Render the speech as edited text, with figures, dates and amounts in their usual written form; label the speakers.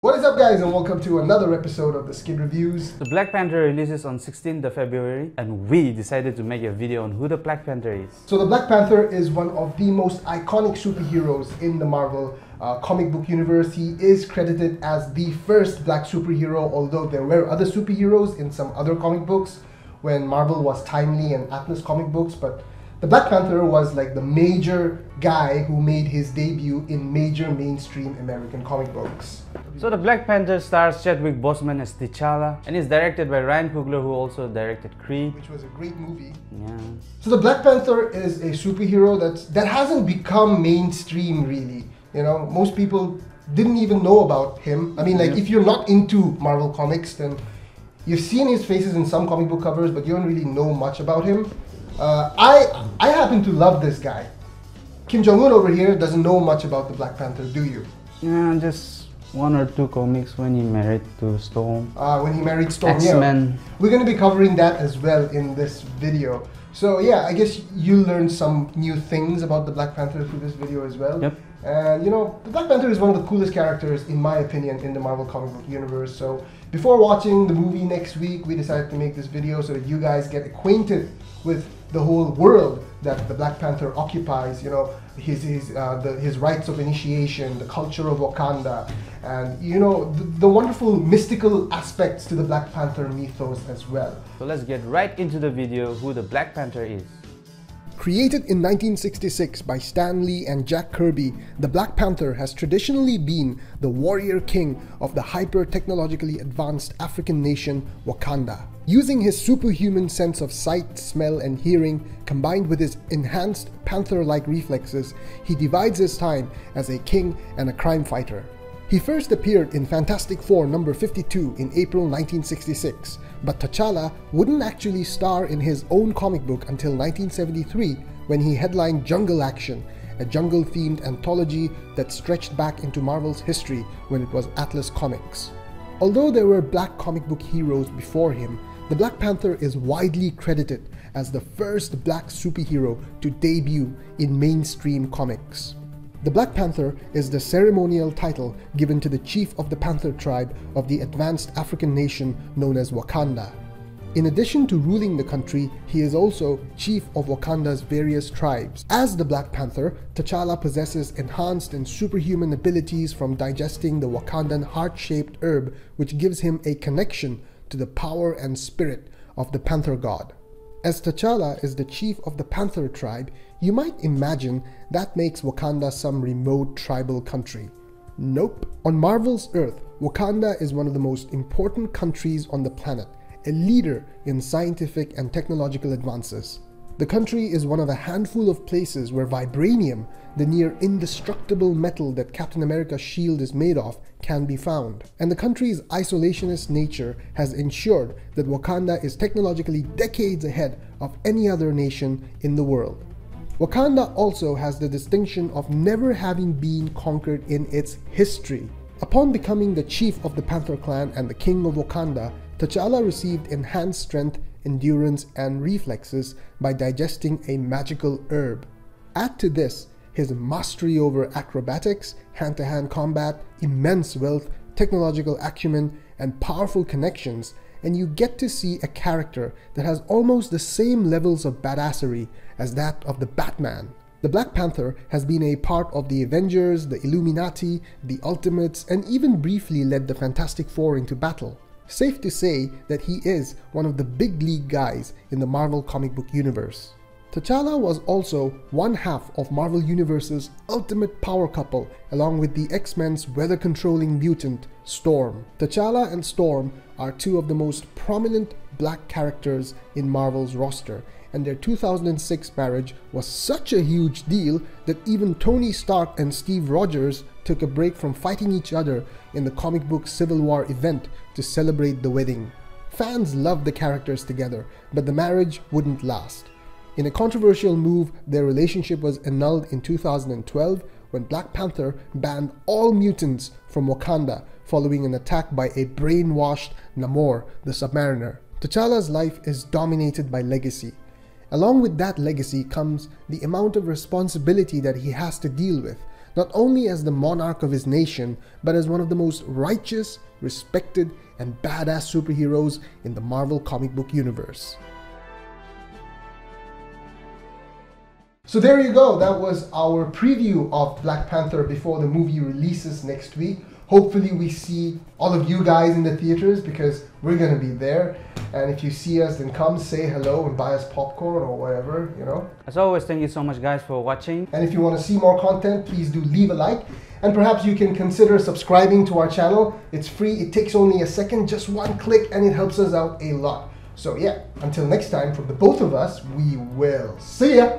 Speaker 1: What is up, guys, and welcome to another episode of the Skid Reviews.
Speaker 2: The Black Panther releases on 16th of February and we decided to make a video on who the Black Panther is.
Speaker 1: So the Black Panther is one of the most iconic superheroes in the Marvel comic book universe. He is credited as the first black superhero, although there were other superheroes in some other comic books when Marvel was Timely and Atlas comic books, but the Black Panther was like the major guy who made his debut in major mainstream American comic books.
Speaker 2: So the Black Panther stars Chadwick Boseman as T'Challa and is directed by Ryan Coogler, who also directed Creed,
Speaker 1: which was a great movie.
Speaker 2: Yeah.
Speaker 1: So the Black Panther is a superhero that hasn't become mainstream really. You know, most people didn't even know about him. I mean, like, if you're not into Marvel comics, then you've seen his faces in some comic book covers, but you don't really know much about him. I happen to love this guy. Kim Jong-un over here doesn't know much about the Black Panther, do you?
Speaker 2: Yeah, just one or two comics when he married to Storm.
Speaker 1: When he married Storm,
Speaker 2: X-Men.
Speaker 1: yeah. We're going to be covering that as well in this video. So yeah, I guess you learned some new things about the Black Panther through this video as well.
Speaker 2: Yep.
Speaker 1: And you know, the Black Panther is one of the coolest characters, in my opinion, in the Marvel comic book universe. So before watching the movie next week, we decided to make this video so that you guys get acquainted with the whole world that the Black Panther occupies. You know, his rites of initiation, the culture of Wakanda, and you know, the wonderful mystical aspects to the Black Panther mythos as well.
Speaker 2: So let's get right into the video, who the Black Panther is.
Speaker 1: Created in 1966 by Stan Lee and Jack Kirby, the Black Panther has traditionally been the warrior king of the hyper-technologically advanced African nation Wakanda. Using his superhuman sense of sight, smell, and hearing, combined with his enhanced panther-like reflexes, he divides his time as a king and a crime fighter. He first appeared in Fantastic Four number 52 in April 1966, but T'Challa wouldn't actually star in his own comic book until 1973 when he headlined Jungle Action, a jungle-themed anthology that stretched back into Marvel's history when it was Atlas Comics. Although there were black comic book heroes before him, the Black Panther is widely credited as the first black superhero to debut in mainstream comics. The Black Panther is the ceremonial title given to the chief of the Panther tribe of the advanced African nation known as Wakanda. In addition to ruling the country, he is also chief of Wakanda's various tribes. As the Black Panther, T'Challa possesses enhanced and superhuman abilities from digesting the Wakandan heart-shaped herb, which gives him a connection to the power and spirit of the Panther god. As T'Challa is the chief of the Panther tribe, you might imagine that makes Wakanda some remote tribal country. Nope. On Marvel's Earth, Wakanda is one of the most important countries on the planet, a leader in scientific and technological advances. The country is one of a handful of places where vibranium, the near indestructible metal that Captain America's shield is made of, can be found. And the country's isolationist nature has ensured that Wakanda is technologically decades ahead of any other nation in the world. Wakanda also has the distinction of never having been conquered in its history. Upon becoming the chief of the Panther clan and the king of Wakanda, T'Challa received enhanced strength, endurance, and reflexes by digesting a magical herb. Add to this his mastery over acrobatics, hand-to-hand combat, immense wealth, technological acumen, and powerful connections, and you get to see a character that has almost the same levels of badassery as that of the Batman. The Black Panther has been a part of the Avengers, the Illuminati, the Ultimates, and even briefly led the Fantastic Four into battle. Safe to say that he is one of the big league guys in the Marvel comic book universe. T'Challa was also one half of Marvel Universe's ultimate power couple, along with the X-Men's weather-controlling mutant, Storm. T'Challa and Storm are two of the most prominent black characters in Marvel's roster, and their 2006 marriage was such a huge deal that even Tony Stark and Steve Rogers took a break from fighting each other in the comic book Civil War event to celebrate the wedding. Fans loved the characters together, but the marriage wouldn't last. In a controversial move, their relationship was annulled in 2012 when Black Panther banned all mutants from Wakanda following an attack by a brainwashed Namor, the Submariner. T'Challa's life is dominated by legacy. Along with that legacy comes the amount of responsibility that he has to deal with, not only as the monarch of his nation, but as one of the most righteous, respected, and badass superheroes in the Marvel comic book universe. So there you go, that was our preview of Black Panther before the movie releases next week. Hopefully we see all of you guys in the theaters because we're gonna be there. And if you see us, then come say hello and buy us popcorn or whatever, you know.
Speaker 2: As always, thank you so much guys for watching.
Speaker 1: And if you want to see more content, please do leave a like. And perhaps you can consider subscribing to our channel. It's free, it takes only a second, just one click, and it helps us out a lot. So yeah, until next time, from the both of us, we will see ya!